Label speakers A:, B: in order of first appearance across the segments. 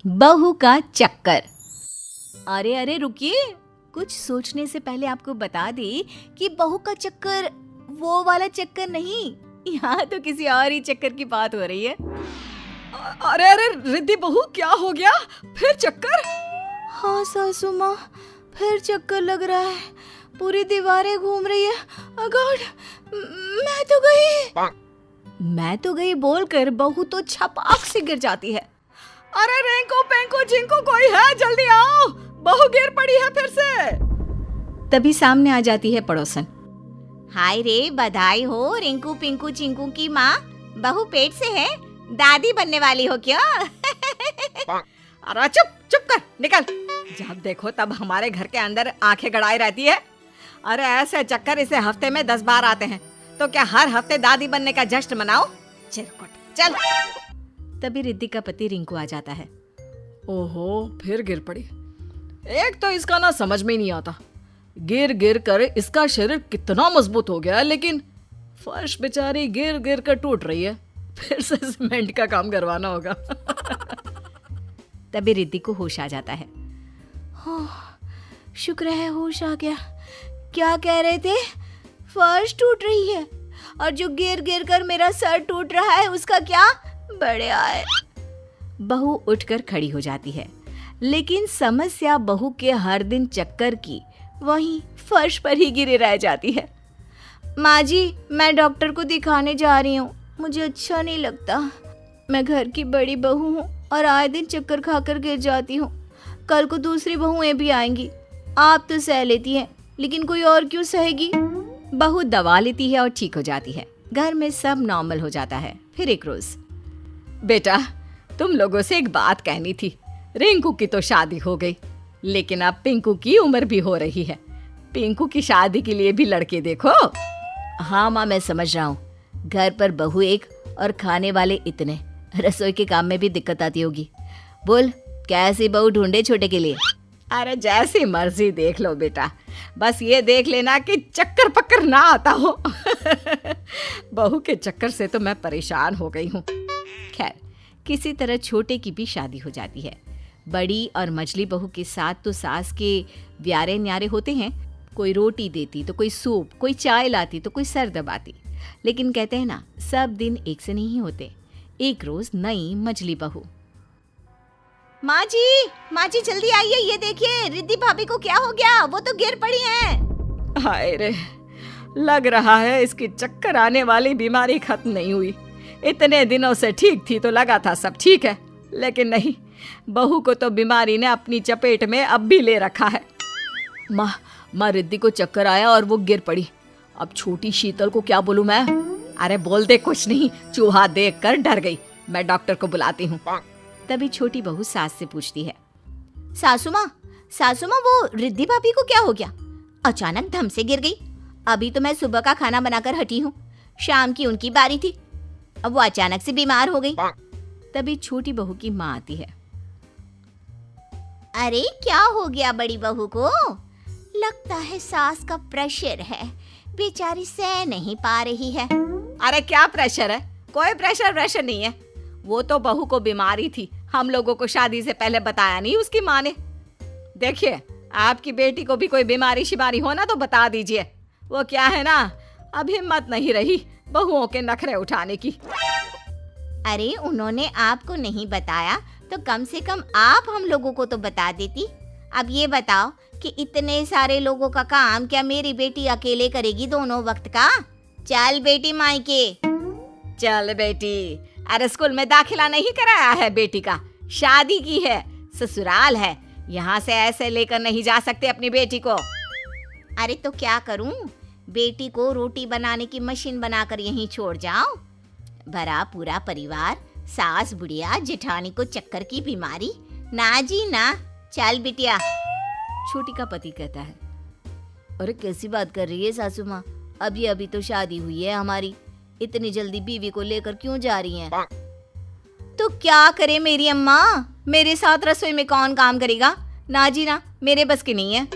A: बहू का चक्कर। अरे अरे रुकिए, कुछ सोचने से पहले आपको बता दे कि बहू का चक्कर वो वाला चक्कर नहीं, यहाँ तो किसी और ही चक्कर की बात हो रही है।
B: अरे अरे रिद्धि बहू, क्या हो गया? फिर चक्कर?
A: हाँ सासू माँ, फिर चक्कर लग रहा है, पूरी दीवारें घूम रही है। Oh God, मैं तो गई बोलकर बहू तो छपाक से गिर जाती है।
B: अरे रेंको पेंको जिनको कोई है, जल्दी आओ, बहू गिर पड़ी है फिर से।
A: तभी सामने आ जाती है पड़ोसन। हाय रे, बधाई हो रिंकू पिंकू चिंकू की माँ, बहू पेट से है, दादी बनने वाली हो क्या?
B: अरे चुप चुप कर, निकल। जब देखो तब हमारे घर के अंदर आंखें गड़ाई रहती है। अरे ऐसे चक्कर इसे हफ्ते में 10 बार आते हैं, तो क्या हर हफ्ते दादी बनने का जश्न मनाओ? चिरकुट चल। तभी रिद्धि का पति रिंकू आ जाता है। ओहो, फिर गिर पड़ी। एक तो इसका ना समझ में नहीं आता, गिर गिर कर इसका शरीर कितना मजबूत हो गया, लेकिन फर्श बेचारी गिर गिर कर टूट रही है। फिर से सीमेंट का काम करवाना होगा।
A: तभी रिद्धि को होश आ जाता है। शुक्र है होश आ गया। क्या कह रहे थे? फर्श टूट रही है और जो गिर गिर कर मेरा सर टूट रहा है उसका क्या? बढ़िया है। बहू उठकर खड़ी हो जाती है, लेकिन समस्या बहू के हर दिन चक्कर की वहीं फर्श पर ही गिरे रह जाती है। माँ जी, मैं डॉक्टर को दिखाने जा रही हूँ, मुझे अच्छा नहीं लगता। मैं घर की बड़ी बहू हूँ और आए दिन चक्कर खाकर गिर जाती हूँ। कल को दूसरी बहुएं भी आएंगी। आप तो सह लेती हैं, लेकिन कोई और क्यों सहेगी? बहू दवा लेती है और ठीक हो जाती है। घर में सब नॉर्मल हो जाता है। फिर एक रोज,
B: बेटा, तुम लोगों से एक बात कहनी थी। रिंकू की तो शादी हो गई, लेकिन अब पिंकू की उम्र भी हो रही है। पिंकू की शादी के लिए भी लड़के देखो।
A: हाँ माँ, मैं समझ रहा हूँ। घर पर बहू एक और खाने वाले इतने, रसोई के काम में भी दिक्कत आती होगी। बोल, कैसी बहू ढूंढे छोटे के लिए?
B: अरे जैसी मर्जी देख लो बेटा, बस ये देख लेना कि चक्कर पक्कर ना आता हो। बहू के चक्कर से तो मैं परेशान हो गई हूँ।
A: खैर, किसी तरह छोटे की भी शादी हो जाती है। बड़ी और मझली बहू के साथ तो सास के व्यारे न्यारे होते हैं। कोई रोटी देती तो कोई सूप, कोई चाय लाती तो कोई सर दबाती। लेकिन कहते हैं ना, सब दिन एक से नहीं होते। एक रोज नई मझली बहू, माँ जी जल्दी आइए, ये देखिए रिद्धि भाभी को क्या हो गया, वो तो गिर पड़ी हैं।
B: हाय रे, लग रहा है इसकी चक्कर आने वाली बीमारी खत्म नहीं हुई। इतने दिनों से ठीक थी तो लगा था सब ठीक है, लेकिन नहीं, बहू को तो बीमारी ने अपनी चपेट में अब भी ले रखा है।
A: माँ रिद्धि को चक्कर आया और वो गिर पड़ी। अब छोटी शीतल को क्या बोलूं मैं?
B: अरे बोल दे कुछ नहीं, चूहा देखकर डर गई, मैं डॉक्टर को बुलाती हूँ।
A: तभी छोटी बहू सास से पूछती है, सासू माँ वो रिद्धि भाभी को क्या हो गया? अचानक धम से गिर गई। अभी तो मैं सुबह का खाना बनाकर हटी हूँ, शाम की उनकी बारी थी, अब वो अचानक से बीमार हो गई। तभी छोटी बहू की माँ आती है। अरे क्या हो गया बड़ी बहू को? लगता है सास का प्रेशर है, बेचारी सह नहीं पा रही है।
B: अरे क्या प्रेशर है? कोई प्रेशर नहीं है। वो तो बहू को बीमारी थी, हम लोगों को शादी से पहले बताया नहीं उसकी माँ ने। देखिए, आपकी बेटी को भी कोई बीमारी शिमारी हो ना तो बता दीजिए। वो क्या है ना, अब हिम्मत नहीं रही बहुओं के नखरे उठाने की।
A: अरे उन्होंने आपको नहीं बताया तो कम से कम आप हम लोगों को तो बता देती। अब ये बताओ कि इतने सारे लोगों का काम क्या मेरी बेटी अकेले करेगी दोनों वक्त का? चल बेटी मायके।
B: चल बेटी, अरे स्कूल में दाखिला नहीं कराया है बेटी का, शादी की है, ससुराल है, यहाँ से ऐसे लेकर नहीं जा सकते अपनी बेटी को।
A: अरे तो क्या करूं, बेटी को रोटी बनाने की मशीन बनाकर यहीं छोड़ जाऊं? भरा पूरा परिवार, सास बुढ़िया जेठानी को चक्कर की बीमारी, ना जी ना। चल बिटिया। छोटी का पति कहता है, अरे कैसी बात कर रही है सासू माँ, अभी तो शादी हुई है हमारी, इतनी जल्दी बीवी को लेकर क्यों जा रही हैं? तो क्या करे मेरी अम्मा, मेरे साथ रसोई में कौन काम करेगा? ना जी ना, मेरे बस की नहीं है।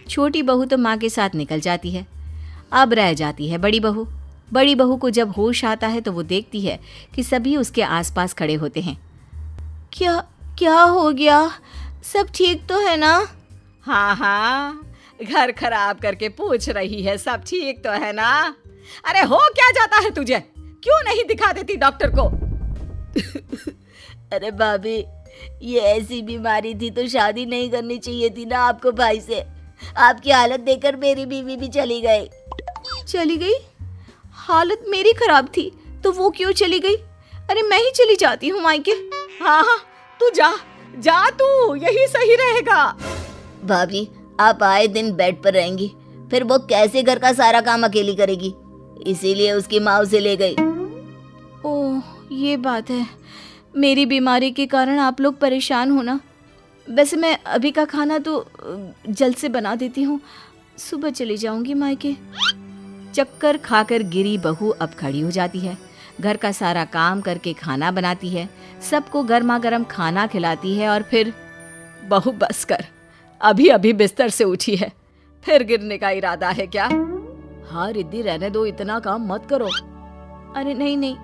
A: छोटी बहू तो माँ के साथ निकल जाती है। अब रह जाती है बड़ी बहू। बड़ी बहू को जब होश आता है तो वो देखती है कि सभी उसके आसपास खड़े होते हैं। क्या हो गया? सब ठीक तो है ना?
B: हाँ हाँ, घर खराब करके पूछ रही है सब ठीक तो है ना? अरे हो क्या जाता है तुझे? क्यों नहीं दिखा देती डॉक्टर को?
A: अरे भाभी, ये ऐसी बीमारी थी तो शादी नहीं करनी चाहिए थी ना आपको भाई से। आपकी हालत देखकर मेरी बीवी भी चली गई। चली गई? हालत मेरी खराब थी तो वो क्यों चली गई? अरे मैं ही चली जाती हूँ मायके।
B: हाँ हाँ, तू जा जा, तू यही सही रहेगा।
A: भाभी, आप आए दिन बेड पर रहेंगी, फिर वो कैसे घर का सारा काम अकेली करेगी? इसीलिए उसकी माँ उसे ले गई। ओह, ये बात है। मेरी बीमारी के कारण आप लोग परेशान हो ना। वैसे मैं अभी का खाना तो जल्द से बना देती हूँ, सुबह चली जाऊंगी मायके। चक्कर खाकर गिरी बहू अब खड़ी हो जाती है, घर का सारा काम करके खाना बनाती है, सबको गर्मा गर्म खाना खिलाती है और फिर
B: बहू बस कर, अभी अभी बिस्तर से उठी है, फिर गिरने का इरादा है क्या? हाँ रिद्धि, रहने दो, इतना काम मत करो।
A: अरे नहीं नहीं,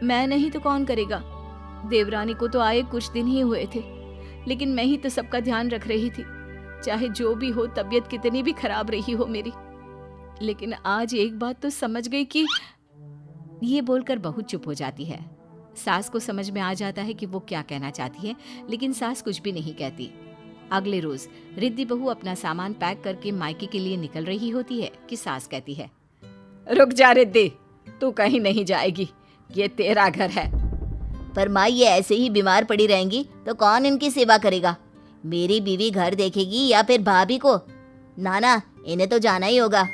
A: मैं नहीं तो कौन करेगा? देवरानी को तो आए कुछ दिन ही हुए थे, लेकिन मैं ही तो सबका ध्यान रख रही थी। चाहे जो भी हो, तबीयत कितनी भी खराब रही हो मेरी, लेकिन आज एक बात तो समझ गई कि ये बोलकर बहू चुप हो जाती है। सास को समझ में आ जाता है कि वो क्या कहना चाहती है, लेकिन सास कुछ भी नहीं कहती। अगले रोज रिद्धि बहू अपना सामान पैक करके मायके के लिए निकल रही होती है कि सास कहती है,
B: रुक जा रिद्धि, तू कहीं नहीं जाएगी, ये तेरा घर है।
A: पर माँ, ये ऐसे ही बीमार पड़ी रहेंगी तो कौन इनकी सेवा करेगा? मेरी बीवी घर देखेगी या फिर भाभी को? नाना, इन्हें तो जाना ही होगा।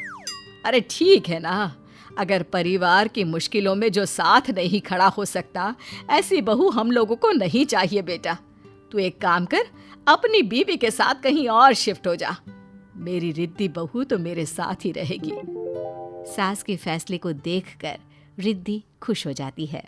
B: अरे ठीक है ना, अगर परिवार की मुश्किलों में जो साथ नहीं खड़ा हो सकता, ऐसी बहू हम लोगों को नहीं चाहिए बेटा। तू एक काम कर, अपनी बीवी के साथ कहीं और शिफ्ट हो जा। मेरी रिद्धि बहू तो मेरे साथ ही रहेगी। सास के फैसले को देखकर रिद्धि खुश हो जाती है।